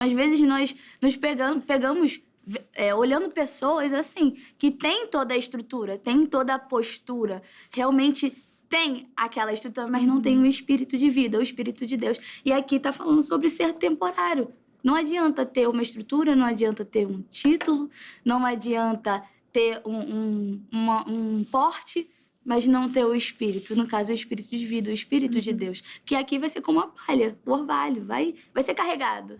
Às vezes nós nos pegamos olhando pessoas assim, que tem toda a estrutura, tem toda a postura, realmente tem aquela estrutura, mas não tem o espírito de vida, o espírito de Deus. E aqui está falando sobre ser temporário. Não adianta ter uma estrutura, não adianta ter um título, não adianta ter um porte, mas não ter o espírito, no caso, o espírito de vida, o espírito de Deus. Que aqui vai ser como a palha, o orvalho, vai ser carregado.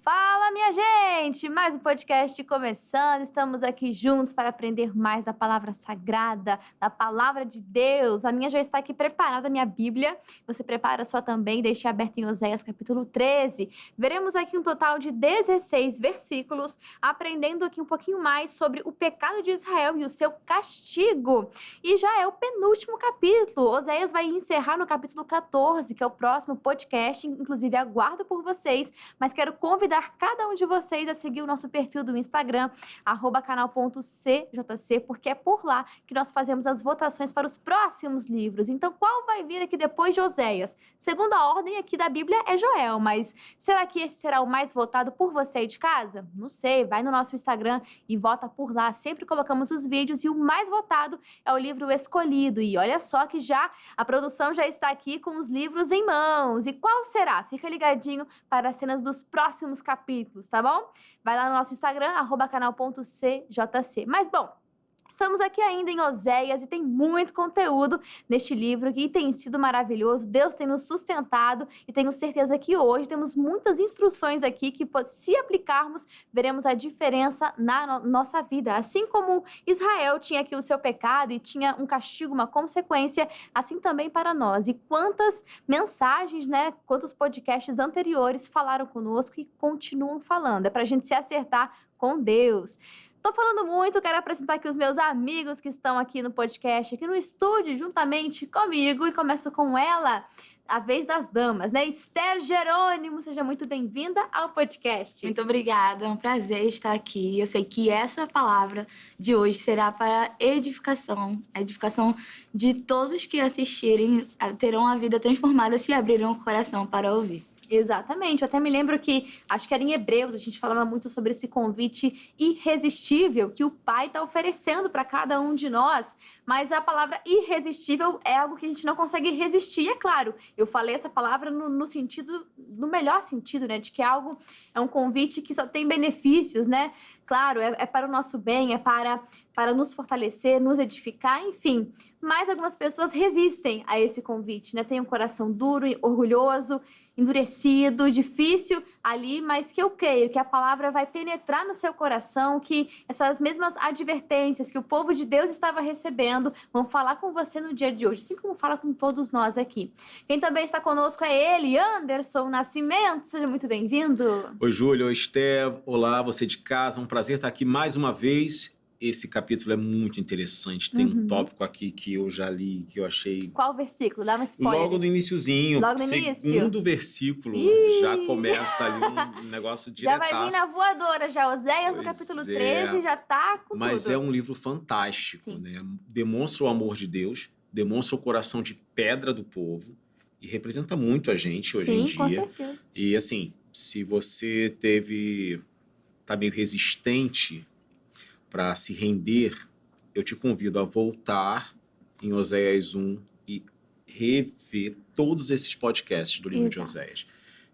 Fala, minha gente! Mais um podcast começando. Estamos aqui juntos para aprender mais da palavra sagrada, da palavra de Deus. A minha já está aqui preparada, a minha Bíblia. Você prepara a sua também, deixe aberta em Oséias, capítulo 13. Veremos aqui um total de 16 versículos, aprendendo aqui um pouquinho mais sobre o pecado de Israel e o seu castigo. E já é o penúltimo capítulo. Oséias vai encerrar no capítulo 14, que é o próximo podcast. Inclusive, aguardo por vocês, mas quero convidar cada um de vocês a seguir o nosso perfil do Instagram, @canal.cjc, porque é por lá que nós fazemos as votações para os próximos livros. Então, qual vai vir aqui depois de Oséias? Segundo a ordem aqui da Bíblia é Joel, mas será que esse será o mais votado por você aí de casa? Não sei, vai no nosso Instagram e vota por lá. Sempre colocamos os vídeos e o mais votado é o livro escolhido. E olha só que já a produção já está aqui com os livros em mãos. E qual será? Fica ligadinho para as cenas dos próximos capítulos, tá bom? Vai lá no nosso Instagram, @canal.cjc. Mas, bom, estamos aqui ainda em Oséias e tem muito conteúdo neste livro que tem sido maravilhoso. Deus tem nos sustentado e tenho certeza que hoje temos muitas instruções aqui que, se aplicarmos, veremos a diferença na nossa vida. Assim como Israel tinha aqui o seu pecado e tinha um castigo, uma consequência, assim também para nós. E quantas mensagens, né, quantos podcasts anteriores falaram conosco e continuam falando. É para a gente se acertar com Deus. Tô falando muito, quero apresentar aqui os meus amigos que estão aqui no podcast, aqui no estúdio, juntamente comigo. E começo com ela, a vez das damas, né? Esther Jerônimo, seja muito bem-vinda ao podcast. Muito obrigada, é um prazer estar aqui. Eu sei que essa palavra de hoje será para edificação. A edificação de todos que assistirem, terão a vida transformada se abrirem o coração para ouvir. Exatamente, eu até me lembro que, acho que era em Hebreus, a gente falava muito sobre esse convite irresistível que o Pai está oferecendo para cada um de nós, mas a palavra irresistível é algo que a gente não consegue resistir, é claro. Eu falei essa palavra no sentido, no melhor sentido, né, de que é um convite que só tem benefícios, né? Claro, é para o nosso bem, é para nos fortalecer, nos edificar, enfim. Mas algumas pessoas resistem a esse convite, né? Tem um coração duro, orgulhoso, endurecido, difícil ali, mas que eu creio que a palavra vai penetrar no seu coração, que essas mesmas advertências que o povo de Deus estava recebendo vão falar com você no dia de hoje, assim como fala com todos nós aqui. Quem também está conosco é ele, Anderson Nascimento. Seja muito bem-vindo. Oi, Júlio, oi, Esther. Olá, você de casa. Um prazer estar aqui mais uma vez. Esse capítulo é muito interessante. Tem um tópico aqui que eu já li, que eu achei... Qual versículo? Dá uma spoiler. Logo no iniciozinho. Logo no início? Segundo versículo. Já começa ali um negócio diretaço. Já vai vir na voadora, já. Oséias, no capítulo 13, já tá com Mas tudo. é um livro fantástico, Sim. né? Demonstra o amor de Deus, demonstra o coração de pedra do povo e representa muito a gente hoje em dia. Sim, com certeza. E assim, se você tá meio resistente para se render, eu te convido a voltar em Oséias 1 e rever todos esses podcasts do livro de Oséias,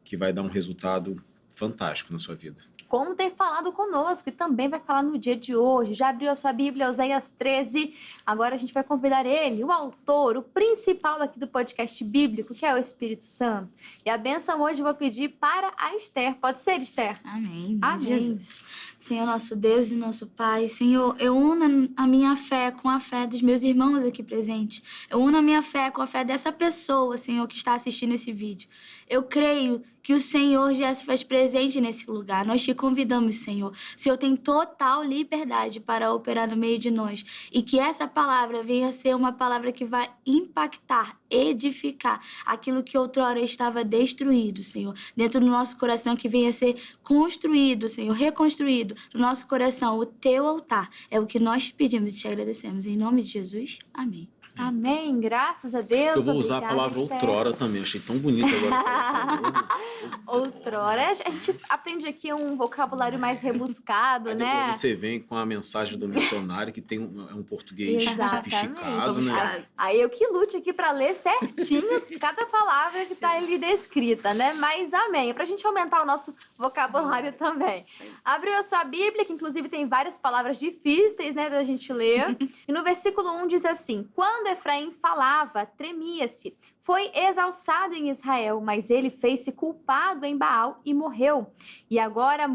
que vai dar um resultado fantástico na sua vida. Como tem falado conosco e também vai falar no dia de hoje. Já abriu a sua Bíblia, Oséias 13. Agora a gente vai convidar ele, o autor, o principal aqui do podcast bíblico, que é o Espírito Santo. E a bênção hoje eu vou pedir para a Esther. Pode ser, Esther? Amém. Amém. Jesus. Senhor, nosso Deus e nosso Pai. Senhor, eu uno a minha fé com a fé dos meus irmãos aqui presentes. Eu uno a minha fé com a fé dessa pessoa, Senhor, que está assistindo esse vídeo. Eu creio que o Senhor já se faz presente nesse lugar. Nós te convidamos, Senhor. O Senhor tem total liberdade para operar no meio de nós. E que essa palavra venha a ser uma palavra que vai impactar, edificar aquilo que outrora estava destruído, Senhor. Dentro do nosso coração, que venha a ser construído, Senhor, reconstruído no nosso coração, o teu altar. É o que nós te pedimos e te agradecemos. Em nome de Jesus, amém. Amém, graças a Deus. Eu vou usar a Obrigada, palavra Esther. outrora também, achei tão bonito agora que ela falou. Outrora. A gente aprende aqui um vocabulário mais rebuscado, Aí né? depois você vem com a mensagem do missionário, que tem um português Exatamente. sofisticado, né? Aí eu que lute aqui para ler certinho cada palavra que tá ali descrita, né? Mas amém. Pra gente aumentar o nosso vocabulário também. Abriu a sua Bíblia, que inclusive tem várias palavras difíceis, né, da gente ler. E no versículo 1 diz assim: quando Efraim falava, tremia-se. Foi exalçado em Israel, mas ele fez-se culpado em Baal e morreu. E agora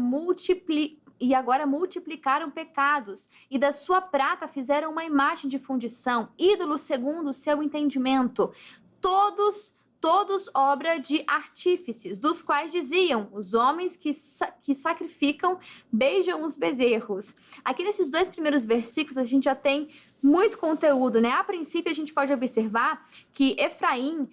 multiplicaram pecados, e da sua prata fizeram uma imagem de fundição, ídolos segundo o seu entendimento. Todos obra de artífices, dos quais diziam: os homens que sacrificam beijam os bezerros. Aqui nesses 2 primeiros versículos a gente já tem muito conteúdo, né? A princípio, a gente pode observar que Efraim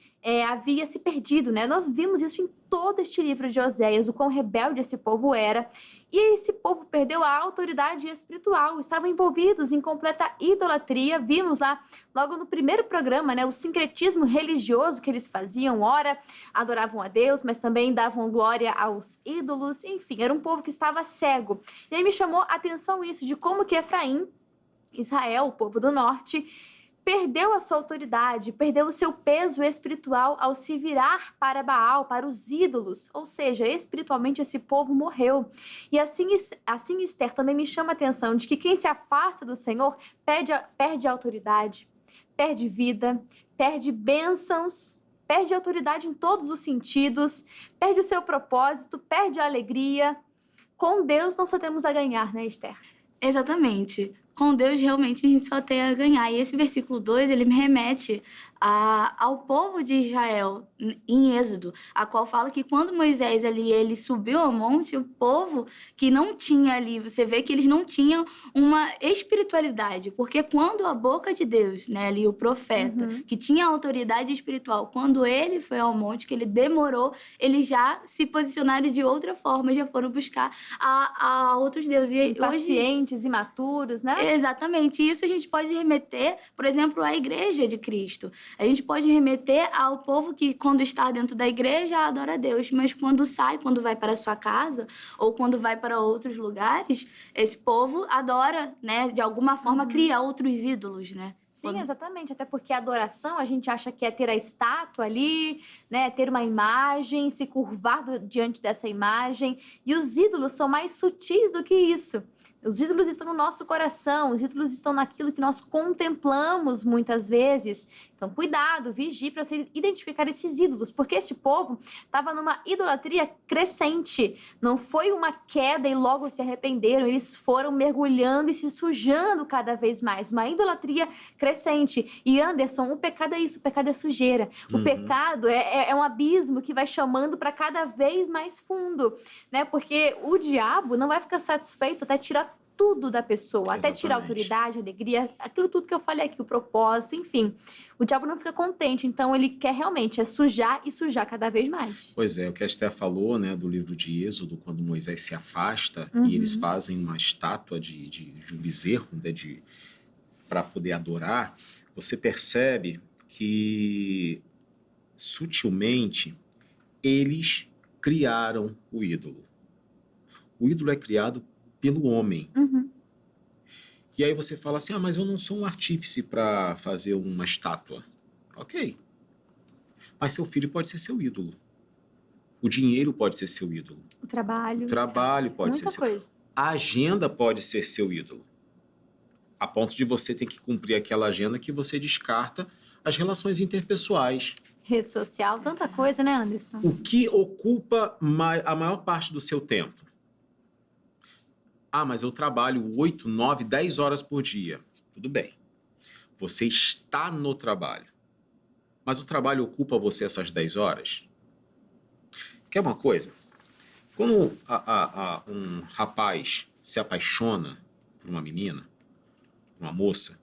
havia se perdido, né? Nós vimos isso em todo este livro de Oséias, o quão rebelde esse povo era. E esse povo perdeu a autoridade espiritual, estavam envolvidos em completa idolatria. Vimos lá, logo no primeiro programa, né? O sincretismo religioso que eles faziam. Ora, adoravam a Deus, mas também davam glória aos ídolos. Enfim, era um povo que estava cego. E aí me chamou a atenção isso, de como que Efraim, Israel, o povo do norte, perdeu a sua autoridade, perdeu o seu peso espiritual ao se virar para Baal, para os ídolos. Ou seja, espiritualmente esse povo morreu. E assim Esther também me chama a atenção de que quem se afasta do Senhor perde a autoridade, perde vida, perde bênçãos, perde autoridade em todos os sentidos, perde o seu propósito, perde a alegria. Com Deus nós só temos a ganhar, né, Esther? Exatamente. Com Deus, realmente, a gente só tem a ganhar. E esse versículo 2, ele me remete ao povo de Israel, em Êxodo, a qual fala que quando Moisés ali, ele subiu ao monte, o povo que não tinha ali, você vê que eles não tinham uma espiritualidade, porque quando a boca de Deus, né, ali o profeta, que tinha autoridade espiritual, quando ele foi ao monte, que ele demorou, eles já se posicionaram de outra forma, já foram buscar a outros deuses. E Impacientes, imaturos, né? Exatamente. Isso a gente pode remeter, por exemplo, à Igreja de Cristo. A gente pode remeter ao povo que, quando está dentro da igreja, adora a Deus, mas quando sai, quando vai para a sua casa, ou quando vai para outros lugares, esse povo adora, né? De alguma forma, cria outros ídolos, né? Sim, exatamente. Até porque a adoração, a gente acha que é ter a estátua ali, né? Ter uma imagem, se curvar diante dessa imagem. E os ídolos são mais sutis do que isso. Os ídolos estão no nosso coração, os ídolos estão naquilo que nós contemplamos muitas vezes. Então, cuidado, vigie para você identificar esses ídolos, porque esse povo estava numa idolatria crescente. Não foi uma queda e logo se arrependeram, eles foram mergulhando e se sujando cada vez mais. Uma idolatria crescente. E Anderson, o pecado é isso, o pecado é sujeira. O pecado é um abismo que vai chamando para cada vez mais fundo, né? Porque o diabo não vai ficar satisfeito até tirar tudo da pessoa, até tirar a autoridade, a alegria, aquilo tudo que eu falei aqui, o propósito, enfim. O diabo não fica contente, então ele quer realmente sujar e sujar cada vez mais. Pois é, o que a Esther falou, né, do livro de Êxodo, quando Moisés se afasta e eles fazem uma estátua de um bezerro, né, para poder adorar, você percebe que sutilmente eles criaram o ídolo. O ídolo é criado pelo homem. E aí você fala assim, mas eu não sou um artífice para fazer uma estátua. Ok. Mas seu filho pode ser seu ídolo. O dinheiro pode ser seu ídolo. O trabalho. O trabalho pode muita ser seu coisa. A agenda pode ser seu ídolo. A ponto de você ter que cumprir aquela agenda que você descarta as relações interpessoais. Rede social, tanta coisa, né, Anderson? O que ocupa a maior parte do seu tempo? Mas eu trabalho 8, 9, 10 horas por dia. Tudo bem. Você está no trabalho. Mas o trabalho ocupa você essas 10 horas? Quer uma coisa? Quando um rapaz se apaixona por uma menina, uma moça,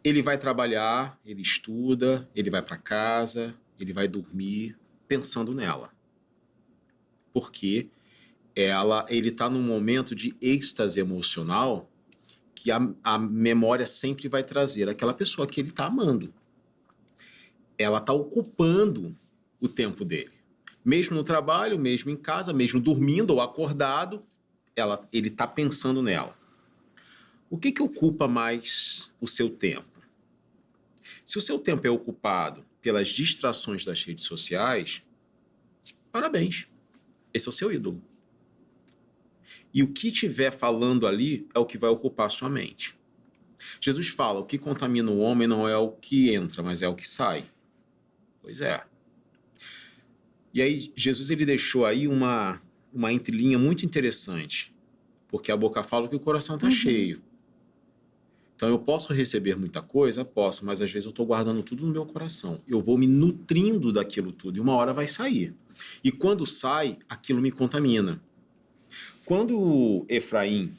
ele vai trabalhar, ele estuda, ele vai para casa, ele vai dormir pensando nela. Porque ele está num momento de êxtase emocional que a memória sempre vai trazer aquela pessoa que ele está amando. Ela está ocupando o tempo dele. Mesmo no trabalho, mesmo em casa, mesmo dormindo ou acordado, ele está pensando nela. O que ocupa mais o seu tempo? Se o seu tempo é ocupado pelas distrações das redes sociais, parabéns, esse é o seu ídolo. E o que estiver falando ali é o que vai ocupar a sua mente. Jesus fala, o que contamina o homem não é o que entra, mas é o que sai. Pois é. E aí, Jesus ele deixou aí uma entrelinha muito interessante, porque a boca fala que o coração está cheio. Então, eu posso receber muita coisa? Posso, mas às vezes eu estou guardando tudo no meu coração. Eu vou me nutrindo daquilo tudo e uma hora vai sair. E quando sai, aquilo me contamina. Quando Efraim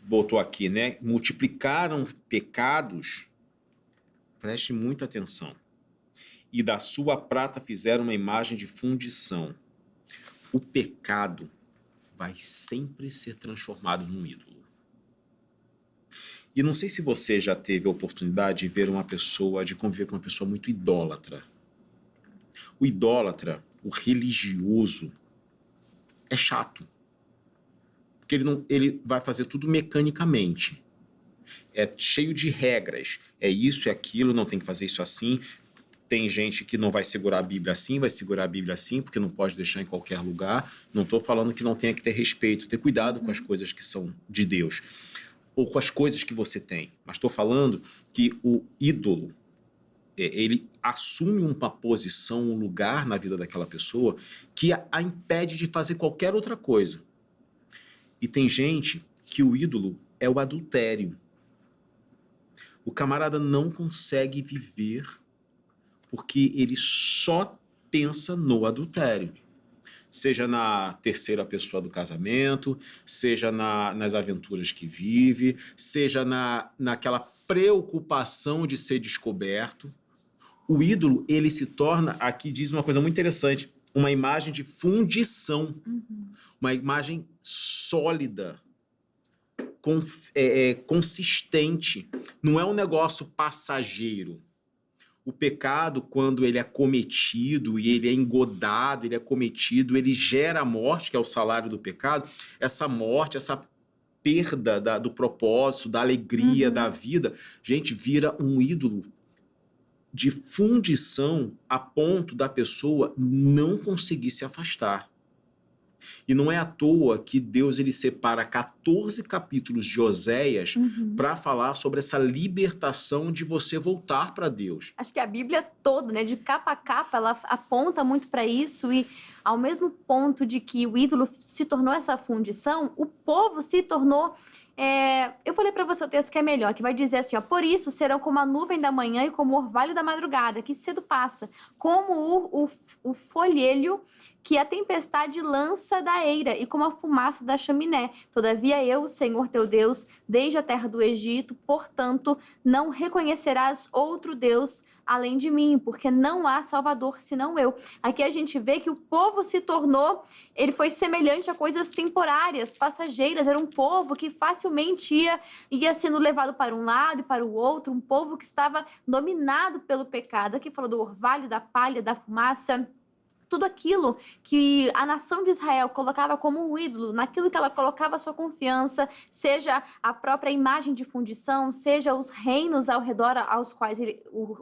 botou aqui, né, multiplicaram pecados, preste muita atenção. E da sua prata fizeram uma imagem de fundição. O pecado vai sempre ser transformado num ídolo. E não sei se você já teve a oportunidade de ver de conviver com uma pessoa muito idólatra. O idólatra, o religioso, é chato. Porque ele vai fazer tudo mecanicamente. É cheio de regras. É isso, é aquilo, não tem que fazer isso assim. Tem gente que não vai segurar a Bíblia assim, vai segurar a Bíblia assim, porque não pode deixar em qualquer lugar. Não estou falando que não tenha que ter respeito, ter cuidado com as coisas que são de Deus, ou com as coisas que você tem. Mas estou falando que o ídolo, ele assume uma posição, um lugar na vida daquela pessoa que a impede de fazer qualquer outra coisa. E tem gente que o ídolo é o adultério. O camarada não consegue viver porque ele só pensa no adultério. Seja na terceira pessoa do casamento, seja nas aventuras que vive, seja naquela preocupação de ser descoberto. O ídolo, ele se torna, aqui diz uma coisa muito interessante, uma imagem de fundição, uma imagem sólida, consistente. Não é um negócio passageiro. O pecado, quando ele é cometido e ele é engodado, ele é cometido, ele gera a morte, que é o salário do pecado. Essa morte, essa perda do propósito, da alegria, da vida, gente, vira um ídolo de fundição a ponto da pessoa não conseguir se afastar. E não é à toa que Deus ele separa 14 capítulos de Oséias para falar sobre essa libertação de você voltar para Deus. Acho que a Bíblia toda, né, de capa a capa, ela aponta muito para isso e ao mesmo ponto de que o ídolo se tornou essa fundição, o povo se tornou... eu vou ler para você o texto que é melhor, que vai dizer assim, ó, por isso serão como a nuvem da manhã e como o orvalho da madrugada, que cedo passa, como o folhelho que a tempestade lança da eira e como a fumaça da chaminé. Todavia eu, Senhor teu Deus, desde a terra do Egito, portanto, não reconhecerás outro Deus além de mim, porque não há Salvador senão eu. Aqui a gente vê que o povo se tornou, ele foi semelhante a coisas temporárias, passageiras, era um povo que facilmente ia sendo levado para um lado e para o outro, um povo que estava dominado pelo pecado. Aqui falou do orvalho, da palha, da fumaça, tudo aquilo que a nação de Israel colocava como um ídolo, naquilo que ela colocava sua confiança, seja a própria imagem de fundição, seja os reinos ao redor aos quais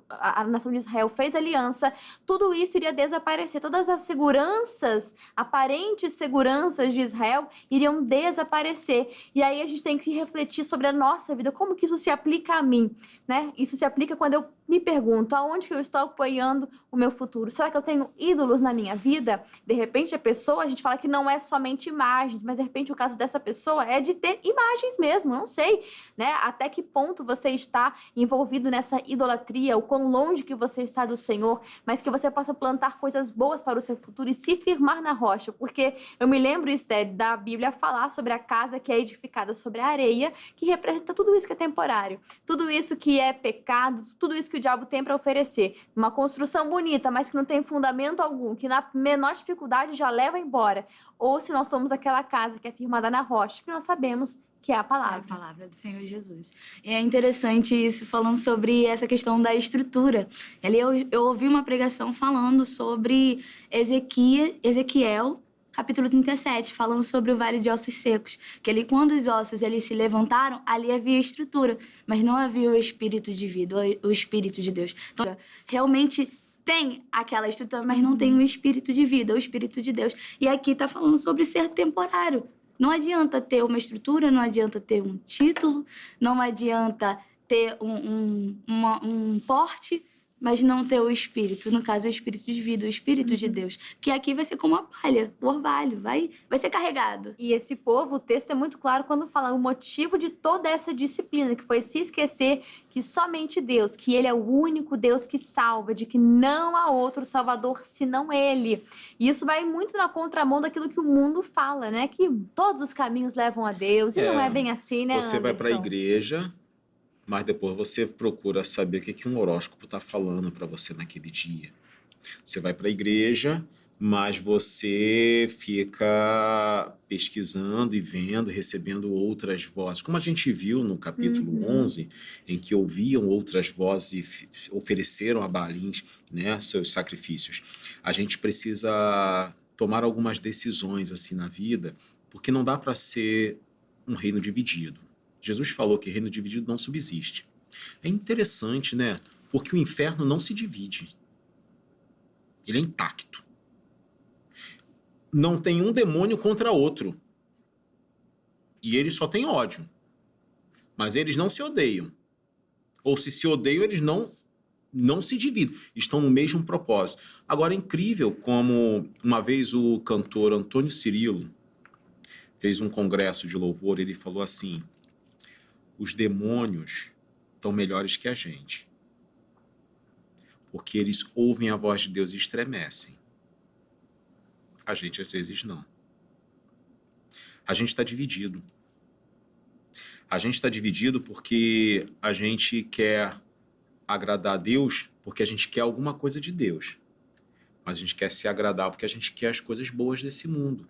a nação de Israel fez aliança, tudo isso iria desaparecer. Todas as seguranças, aparentes seguranças de Israel iriam desaparecer. E aí a gente tem que refletir sobre a nossa vida, como que isso se aplica a mim, né? Isso se aplica quando eu me pergunto, aonde que eu estou apoiando o meu futuro? Será que eu tenho ídolos na minha vida? De repente, a gente fala que não é somente imagens, mas de repente o caso dessa pessoa é de ter imagens mesmo, não sei, né? Até que ponto você está envolvido nessa idolatria, o quão longe que você está do Senhor, mas que você possa plantar coisas boas para o seu futuro e se firmar na rocha, porque eu me lembro, Esther, da Bíblia falar sobre a casa que é edificada sobre a areia, que representa tudo isso que é temporário, tudo isso que é pecado, tudo isso que o diabo tem para oferecer. Uma construção bonita, mas que não tem fundamento algum, que na menor dificuldade já leva embora. Ou se nós somos aquela casa que é firmada na rocha, que nós sabemos que é a É a palavra. palavra do Senhor Jesus. E é interessante isso, falando sobre essa questão da estrutura. Ali eu ouvi uma pregação falando sobre Ezequiel, capítulo 37, falando sobre o vale de ossos secos. Que ali, quando os ossos eles se levantaram, ali havia estrutura, mas não havia o espírito de vida, o espírito de Deus. Então, realmente tem aquela estrutura, mas não tem o espírito de vida, o espírito de Deus. E aqui está falando sobre ser temporário. Não adianta ter uma estrutura, não adianta ter um título, não adianta ter um porte, mas não ter o espírito. No caso, o espírito de vida, o espírito de Deus. Que aqui vai ser como a palha, o orvalho, vai ser carregado. E esse povo, o texto é muito claro quando fala o motivo de toda essa disciplina, que foi se esquecer que somente Deus, que Ele é o único Deus que salva, de que não há outro Salvador senão Ele. E isso vai muito na contramão daquilo que o mundo fala, né? Que todos os caminhos levam a Deus, e não é bem assim, né, Você vai para a Anderson? igreja, mas depois você procura saber o que um horóscopo está falando para você naquele dia. Você vai para a igreja, mas você fica pesquisando e vendo, recebendo outras vozes. Como a gente viu no capítulo 11, em que ouviam outras vozes e ofereceram a Baalins, né, seus sacrifícios. A gente precisa tomar algumas decisões assim na vida, porque não dá para ser um reino dividido. Jesus falou que reino dividido não subsiste. É interessante, né? Porque o inferno não se divide. Ele é intacto. Não tem um demônio contra outro. E eles só têm ódio. Mas eles não se odeiam. Ou se odeiam, eles não se dividem. Estão no mesmo propósito. Agora, é incrível como uma vez o cantor Antônio Cirilo fez um congresso de louvor, ele falou assim: os demônios estão melhores que a gente. Porque eles ouvem a voz de Deus e estremecem. A gente, às vezes, não. A gente está dividido. A gente está dividido porque a gente quer agradar a Deus porque a gente quer alguma coisa de Deus. Mas a gente quer se agradar porque a gente quer as coisas boas desse mundo.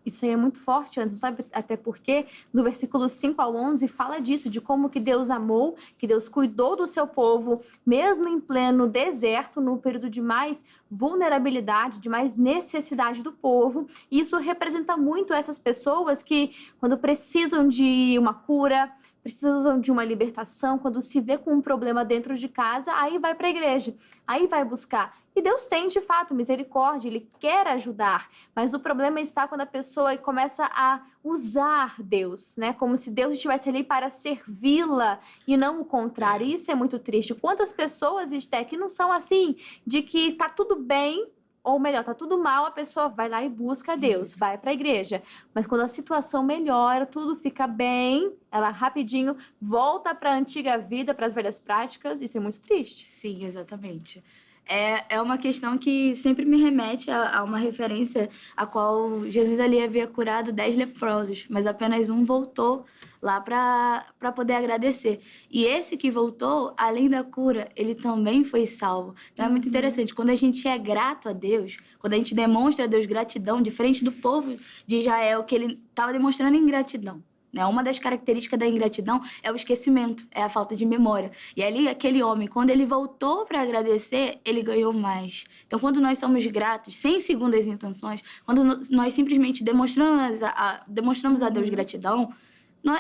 Isso aí é muito forte, Anderson, sabe? Até porque no versículo 5 ao 11 fala disso, de como que Deus amou, que Deus cuidou do seu povo, mesmo em pleno deserto, no período de mais vulnerabilidade, de mais necessidade do povo. E isso representa muito essas pessoas que, quando precisam de uma cura, precisam de uma libertação, quando se vê com um problema dentro de casa, aí vai para a igreja, aí vai buscar. E Deus tem, de fato, misericórdia, Ele quer ajudar, mas o problema está quando a pessoa começa a usar Deus, né? Como se Deus estivesse ali para servi-la e não o contrário. Isso é muito triste. Quantas pessoas, Esté, que não são assim, de que tá tudo bem, ou melhor, tá tudo mal, a pessoa vai lá e busca Deus, vai para a igreja. Mas quando a situação melhora, tudo fica bem, ela rapidinho volta para a antiga vida, para as velhas práticas. Isso é muito triste. Sim, exatamente. É uma questão que sempre me remete a uma referência a qual Jesus ali havia curado 10 leprosos, mas apenas um voltou lá para poder agradecer. E esse que voltou, além da cura, ele também foi salvo. Então é muito interessante. Quando a gente é grato a Deus, quando a gente demonstra a Deus gratidão, diferente do povo de Israel, que ele estava demonstrando ingratidão. Né? Uma das características da ingratidão é o esquecimento, é a falta de memória. E ali, aquele homem, quando ele voltou para agradecer, ele ganhou mais. Então, quando nós somos gratos, sem segundas intenções, quando nós simplesmente demonstramos a Deus gratidão,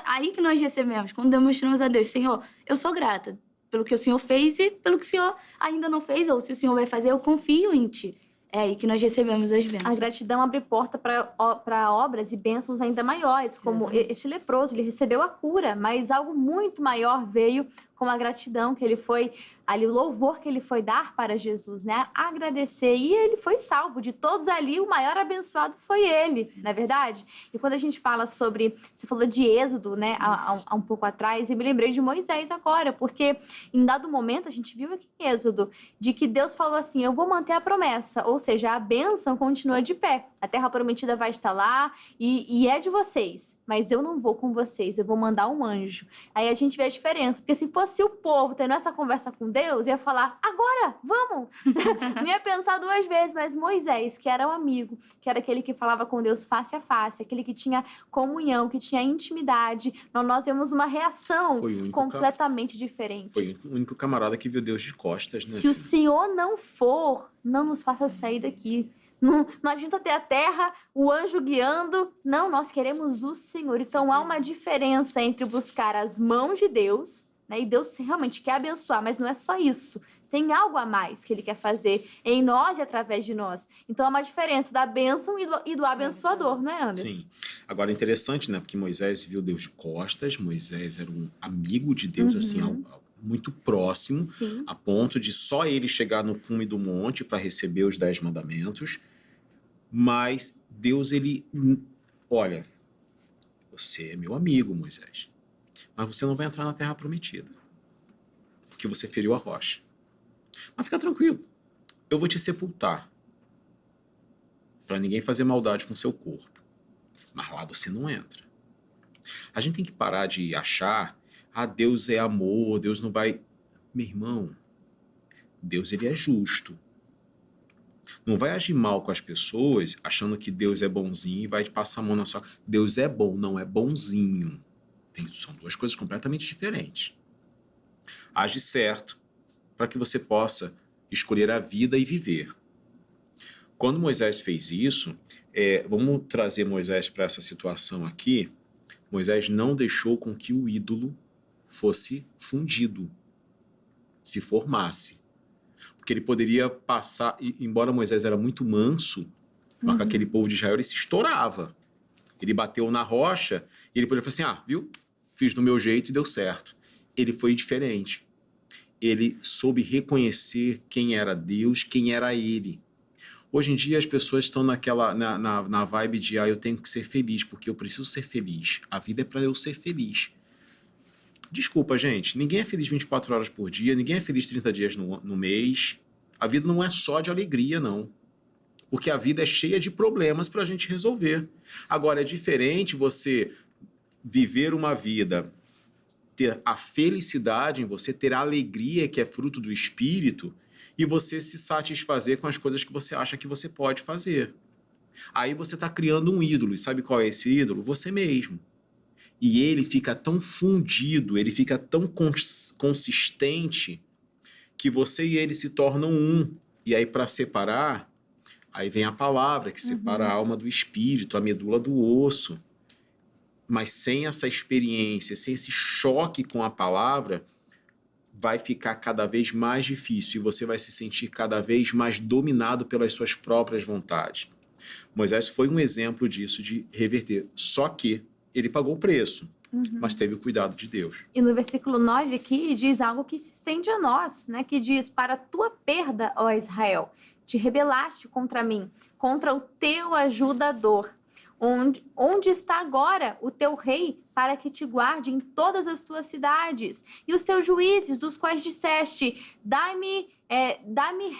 aí que nós recebemos. Quando demonstramos a Deus, Senhor, eu sou grata pelo que o Senhor fez e pelo que o Senhor ainda não fez, ou se o Senhor vai fazer, eu confio em Ti. É aí que nós recebemos as bênçãos. A gratidão abre porta para obras e bênçãos ainda maiores, como esse leproso, ele recebeu a cura, mas algo muito maior veio com a gratidão que ele foi, ali o louvor que ele foi dar para Jesus, né? Agradecer. E ele foi salvo. De todos ali, o maior abençoado foi ele, não é verdade? E quando a gente fala sobre... Você falou de Êxodo, né? Há um pouco atrás. E me lembrei de Moisés agora. Porque em dado momento, a gente viu aqui em Êxodo, de que Deus falou assim, eu vou manter a promessa. Ou seja, a bênção continua de pé. A terra prometida vai estar lá e é de vocês. Mas eu não vou com vocês. Eu vou mandar um anjo. Aí a gente vê a diferença. Porque se fosse o povo tendo essa conversa com Deus, ia falar, agora, vamos! Não ia pensar duas vezes, mas Moisés, que era um amigo, que era aquele que falava com Deus face a face, aquele que tinha comunhão, que tinha intimidade, nós vemos uma reação completamente diferente. Foi o único camarada que viu Deus de costas, né? Se o Senhor não for, não nos faça sair daqui. Não adianta ter a terra, o anjo guiando. Não, nós queremos o Senhor. Então há uma diferença entre buscar as mãos de Deus, né? E Deus realmente quer abençoar, mas não é só isso. Tem algo a mais que Ele quer fazer em nós e através de nós. Então há uma diferença da bênção e do abençoador, né, Anderson? Sim. Agora, é interessante, né? Porque Moisés viu Deus de costas. Moisés era um amigo de Deus, assim, muito próximo. Sim. A ponto de só ele chegar no cume do monte para receber os 10 mandamentos. Mas Deus, ele... Olha, você é meu amigo, Moisés. Mas você não vai entrar na terra prometida. Porque você feriu a rocha. Mas fica tranquilo. Eu vou te sepultar. Para ninguém fazer maldade com seu corpo. Mas lá você não entra. A gente tem que parar de achar, Deus é amor, Deus não vai... Meu irmão, Deus, ele é justo. Não vai agir mal com as pessoas achando que Deus é bonzinho e vai te passar a mão na sua... Deus é bom, não é bonzinho. São duas coisas completamente diferentes. Age certo para que você possa escolher a vida e viver. Quando Moisés fez isso, vamos trazer Moisés para essa situação aqui. Moisés não deixou com que o ídolo fosse fundido, se formasse. Porque ele poderia passar, embora Moisés era muito manso, mas com aquele povo de Israel ele se estourava. Ele bateu na rocha e ele poderia falar assim, viu? Fiz do meu jeito e deu certo. Ele foi diferente. Ele soube reconhecer quem era Deus, quem era ele. Hoje em dia as pessoas estão na vibe de eu tenho que ser feliz, porque eu preciso ser feliz. A vida é para eu ser feliz. Desculpa, gente. Ninguém é feliz 24 horas por dia, ninguém é feliz 30 dias no mês. A vida não é só de alegria, não. Porque a vida é cheia de problemas para a gente resolver. Agora, é diferente você viver uma vida, ter a felicidade em você, ter a alegria que é fruto do Espírito e você se satisfazer com as coisas que você acha que você pode fazer. Aí você está criando um ídolo. E sabe qual é esse ídolo? Você mesmo. E ele fica tão fundido, ele fica tão consistente que você e ele se tornam um. E aí, para separar, aí vem a palavra que separa a alma do espírito, a medula do osso. Mas sem essa experiência, sem esse choque com a palavra, vai ficar cada vez mais difícil e você vai se sentir cada vez mais dominado pelas suas próprias vontades. Moisés foi um exemplo disso, de reverter. Só que ele pagou o preço, mas teve o cuidado de Deus. E no versículo 9 aqui diz algo que se estende a nós, né? Que diz, para tua perda, ó Israel, te rebelaste contra mim, contra o teu ajudador. Onde está agora o teu rei para que te guarde em todas as tuas cidades? E os teus juízes, dos quais disseste, dai-me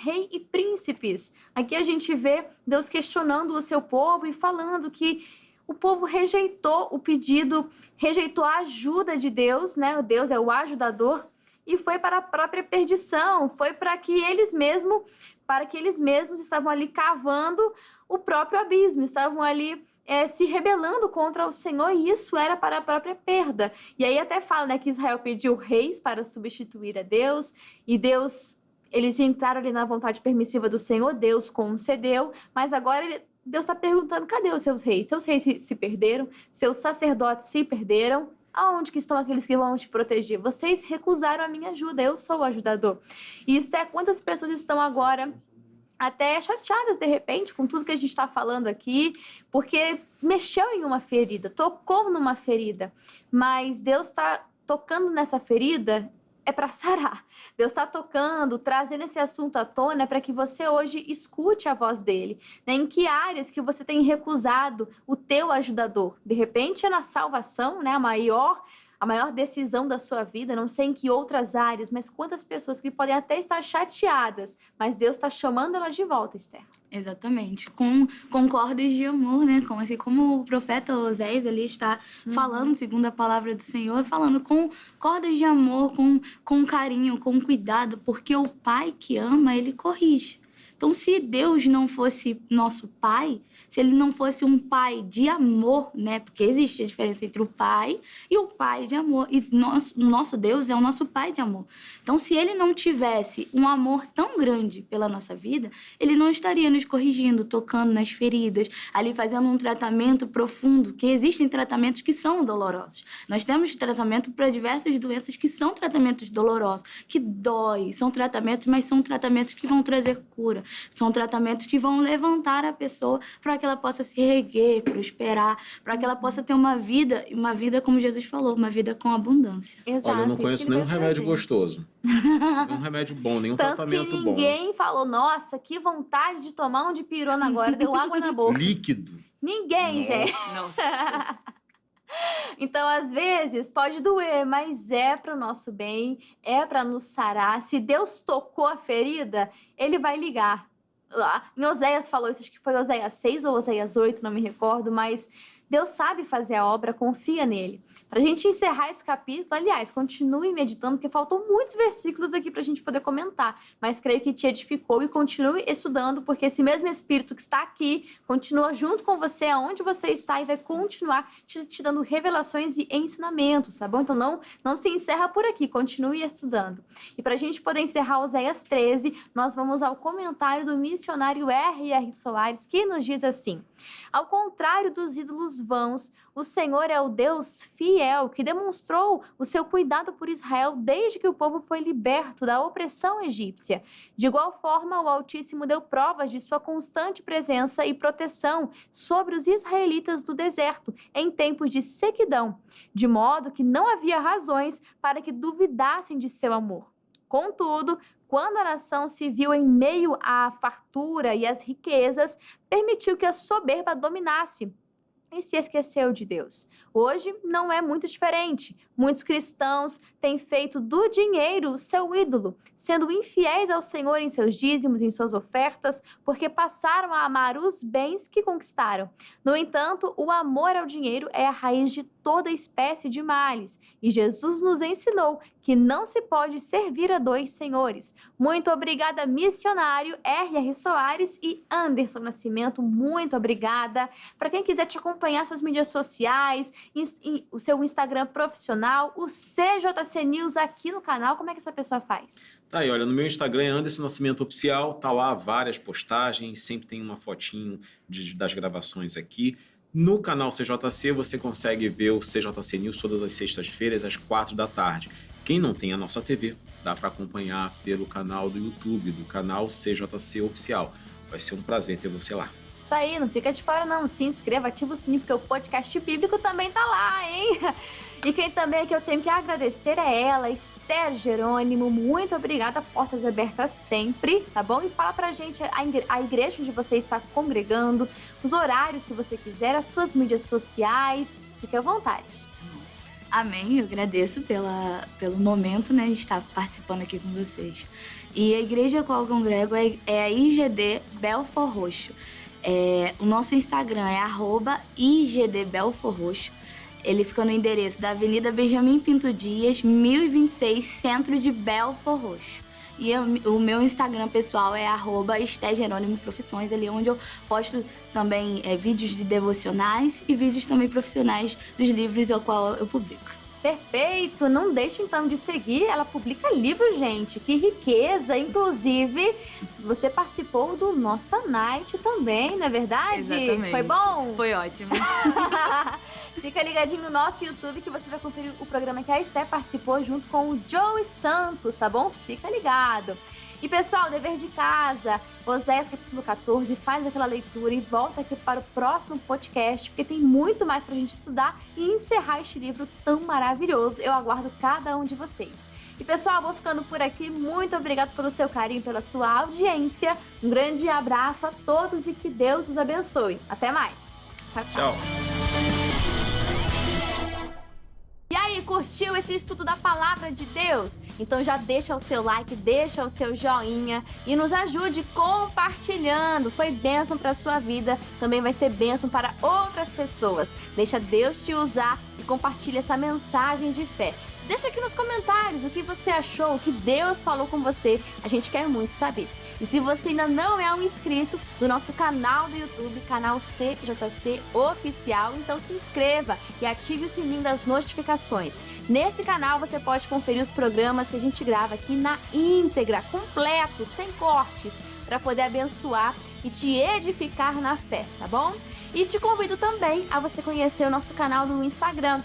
rei e príncipes. Aqui a gente vê Deus questionando o seu povo e falando que o povo rejeitou o pedido, rejeitou a ajuda de Deus, né? Deus é o ajudador, e foi para a própria perdição, foi para que eles mesmos estavam ali cavando o próprio abismo, estavam ali se rebelando contra o Senhor, e isso era para a própria perda. E aí até fala, né, que Israel pediu reis para substituir a Deus, e eles entraram ali na vontade permissiva do Senhor, Deus concedeu, mas agora Deus está perguntando, cadê os seus reis? Seus reis se perderam, seus sacerdotes se perderam, aonde que estão aqueles que vão te proteger? Vocês recusaram a minha ajuda, eu sou o ajudador. E isso é quantas pessoas estão agora até chateadas, de repente, com tudo que a gente está falando aqui, porque mexeu em uma ferida, tocou numa ferida, mas Deus está tocando nessa ferida é para sarar. Deus está tocando, trazendo esse assunto à tona para que você hoje escute a voz dele. Né? Em que áreas que você tem recusado o teu ajudador? De repente é na salvação, né? A maior decisão da sua vida, não sei em que outras áreas, mas quantas pessoas que podem até estar chateadas, mas Deus está chamando elas de volta, Esther. Exatamente, com cordas de amor, né? Como o profeta Oséias ali está falando, segundo a palavra do Senhor, falando com cordas de amor, com carinho, com cuidado, porque o pai que ama, ele corrige. Então, se Deus não fosse nosso pai, se ele não fosse um pai de amor, né? Porque existe a diferença entre o pai e o pai de amor. E nosso Deus é o nosso pai de amor. Então, se ele não tivesse um amor tão grande pela nossa vida, ele não estaria nos corrigindo, tocando nas feridas, ali fazendo um tratamento profundo, que existem tratamentos que são dolorosos. Nós temos tratamento para diversas doenças que são tratamentos dolorosos, que dói. São tratamentos, mas são tratamentos que vão trazer cura. São tratamentos que vão levantar a pessoa para que ela possa se reerguer, prosperar, para que ela possa ter uma vida, como Jesus falou, uma vida com abundância. Exato. Olha, eu não conheço nenhum remédio gostoso. Nenhum remédio bom, nenhum tratamento bom. Tanto que ninguém falou, nossa, que vontade de tomar um dipirona agora, deu água na boca. Líquido. Ninguém, gente. Nossa. Então, às vezes, pode doer, mas é para o nosso bem, é para nos sarar. Se Deus tocou a ferida, ele vai ligar. Em Oséias falou isso, acho que foi Oséias 6 ou Oséias 8, não me recordo, mas Deus sabe fazer a obra, confia nele. Pra gente encerrar esse capítulo, aliás, continue meditando, porque faltam muitos versículos aqui pra gente poder comentar, mas creio que te edificou e continue estudando, porque esse mesmo Espírito que está aqui continua junto com você, aonde você está, e vai continuar te dando revelações e ensinamentos, tá bom? Então não se encerra por aqui, continue estudando. E pra gente poder encerrar Oséias 13, nós vamos ao comentário do missionário R.R. Soares, que nos diz assim: ao contrário dos ídolos vãos, o Senhor é o Deus fiel que demonstrou o seu cuidado por Israel desde que o povo foi liberto da opressão egípcia. De igual forma, o Altíssimo deu provas de sua constante presença e proteção sobre os israelitas do deserto em tempos de sequidão, de modo que não havia razões para que duvidassem de seu amor. Contudo, quando a nação se viu em meio à fartura e às riquezas, permitiu que a soberba dominasse e se esqueceu de Deus. Hoje não é muito diferente. Muitos cristãos têm feito do dinheiro seu ídolo, sendo infiéis ao Senhor em seus dízimos, em suas ofertas, porque passaram a amar os bens que conquistaram. No entanto, o amor ao dinheiro é a raiz de toda espécie de males, e Jesus nos ensinou que não se pode servir a dois senhores. Muito obrigada, missionário R.R. Soares e Anderson Nascimento, muito obrigada. Para quem quiser te acompanhar suas mídias sociais, o seu Instagram profissional, o CJC News aqui no canal, como é que essa pessoa faz? Tá aí, olha, no meu Instagram é Anderson Nascimento Oficial, tá lá várias postagens, sempre tem uma fotinho das gravações aqui. No canal CJC você consegue ver o CJC News todas as sextas-feiras às 4 da tarde. Quem não tem a nossa TV, dá para acompanhar pelo canal do YouTube, do canal CJC Oficial. Vai ser um prazer ter você lá. Isso aí, não fica de fora não, se inscreva, ativa o sininho, porque o podcast bíblico também tá lá, hein? E quem também é que eu tenho que agradecer é ela, Esther Jerônimo, muito obrigada, portas abertas sempre, tá bom? E fala pra gente a igreja onde você está congregando, os horários, se você quiser, as suas mídias sociais, fique à vontade. Amém, eu agradeço pelo momento, né, de estar participando aqui com vocês. E a igreja a qual eu congrego é a IGD Belford Roxo. O nosso Instagram é @IGDBelfordRoxo. Ele fica no endereço da Avenida Benjamin Pinto Dias, 1026, centro de Belford Roxo. E o meu Instagram pessoal é @Esther Jerônimo Profissões, ali onde eu posto também vídeos de devocionais e vídeos também profissionais dos livros ao qual eu publico. Perfeito! Não deixe então de seguir, ela publica livros, gente, que riqueza! Inclusive, você participou do Nossa Night também, não é verdade? Exatamente. Foi bom? Foi ótimo. Fica ligadinho no nosso YouTube que você vai conferir o programa que a Esther participou junto com o Joey Santos, tá bom? Fica ligado! E pessoal, dever de casa, Oséias capítulo 14, faz aquela leitura e volta aqui para o próximo podcast, porque tem muito mais pra gente estudar e encerrar este livro tão maravilhoso. Eu aguardo cada um de vocês. E pessoal, vou ficando por aqui. Muito obrigado pelo seu carinho, pela sua audiência. Um grande abraço a todos e que Deus os abençoe. Até mais. Tchau, tchau. Tchau. E aí, curtiu esse estudo da Palavra de Deus? Então já deixa o seu like, deixa o seu joinha e nos ajude compartilhando. Foi bênção para a sua vida, também vai ser bênção para outras pessoas. Deixa Deus te usar e compartilha essa mensagem de fé. Deixa aqui nos comentários o que você achou, o que Deus falou com você. A gente quer muito saber. E se você ainda não é um inscrito do nosso canal do YouTube, canal CJC Oficial, então se inscreva e ative o sininho das notificações. Nesse canal você pode conferir os programas que a gente grava aqui na íntegra, completo, sem cortes, para poder abençoar e te edificar na fé, tá bom? E te convido também a você conhecer o nosso canal do Instagram.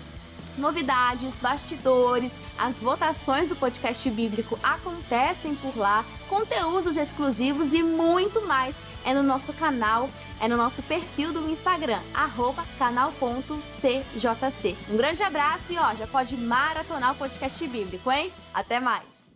Novidades, bastidores, as votações do podcast bíblico acontecem por lá, conteúdos exclusivos e muito mais é no nosso canal, é no nosso perfil do Instagram, @canal.cjc. Um grande abraço e já pode maratonar o podcast bíblico, hein? Até mais!